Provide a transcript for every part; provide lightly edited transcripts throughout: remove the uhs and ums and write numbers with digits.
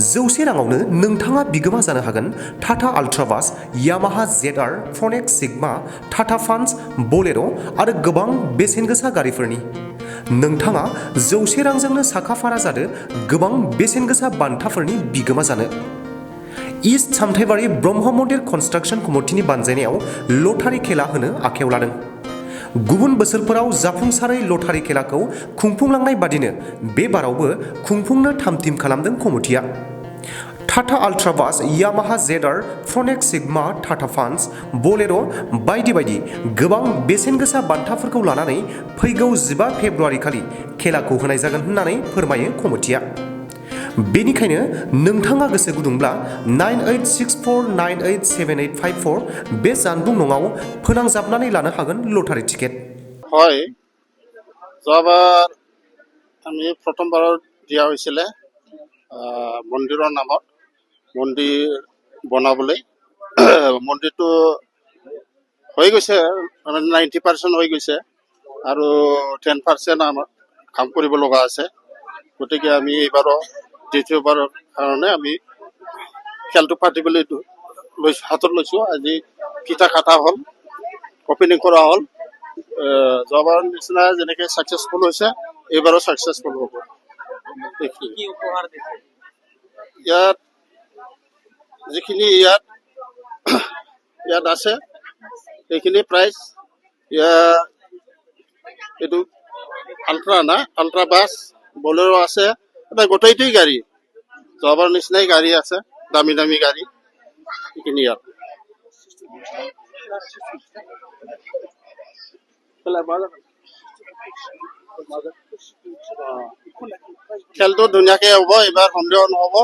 100 राङावनो नोंथाङा बिगोमा जानो हागोन टाटा आल्ट्राबास, यामाहा ZR, फनेक्स सिगमा, टाटा पान्च, बलेर' आरो गोबां बेसेन गोसा गारिफोरनि। नोंथाङा 100 रांजोंनो साखाफारा जादो गोबां बेसेन गोसा बान्थाफोरनि बिगोमा जानो। इस्ट सामथाइबारि ब्रह्म मन्दिर कनस्ट्राक्सन कमिटिनि बानजायनायाव लटारि खेला होनो आखायाव लादों। गुबुन बोसोरफोराव जाफुंसारै लटारि खेलाखौ खुंफुंलांनाय बादिनो बे बारावबो खुंफुंनो थाम-थिम खालामदों कमिटिया। टाटा आल्ट्राबास, यामाहा ZR, फनेक्स सिगमा, टाटा पान्च, बलेर' बायदि बायदि गोबां बेसेन गोसा बान्थाफोरखौ लानानै फैगौ 15 फेब्रुआरि खालि खेलाखौ होनाय जागोन होननानै फोरमायो कमिटिया। बेनिखायनो नोंथाङा गोसो गुदुंब्ला 9864987854 बे जानबुं नङाव फोनांजाबनानै लानो हागोन लटारि टिकेट। হয়, যোৱাবাৰ আমি প্ৰথমবাৰত দিয়া হৈছিলে মন্দিৰৰ নামত মন্দিৰ বনাবলৈ। মন্দিৰটো হৈ গৈছে, মানে 90% হৈ গৈছে আৰু 10% আমাৰ কাম কৰিব লগা আছে। গতিকে আমি এইবাৰো দ্বিতীয়বাৰৰ কাৰণে আমি খেলটো পাতিবলৈ হাতত লৈছোঁ। আজি ফিতা কাটা হ'ল, অপেনিং কৰা হ'ল। যোৱাবাৰ নিচিনা যেনেকৈ ছাকচেছফুল হৈছে এইবাৰো ছাকচেছফুল হ'ব। ইয়াত যিখিনি ইয়াত আছে সেইখিনি প্ৰাইজ, এইটো আল্ট্ৰা বাছ, বলেৰ' আছে, এটা গোটেইটোৱেই গাড়ী, যোৱাবাৰ নিচিনাই গাড়ী আছে, দামী দামী গাড়ী সেইখিনি ইয়াত। খেলটো ধুনীয়াকৈ হ'ব, এইবাৰ সন্দেহ নহ'ব।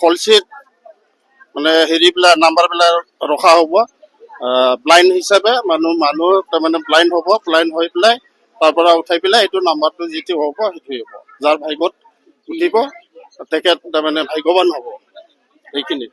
কলচিত মানে হেৰিবিলাক নাম্বাৰবিলাক ৰখা হ'ব। ব্লাইণ্ড হিচাপে মানুহ তাৰমানে ব্লাইণ্ড হ'ব, ব্লাইণ্ড হৈ পেলাই তাৰ পৰা উঠাই পেলাই এইটো নাম্বাৰটো যিটো হ'ব সেইটোৱে হ'ব। যাৰ ভাগ্যত উঠিব তেখেত তাৰমানে ভাগ্যৱান হ'ব। সেইখিনি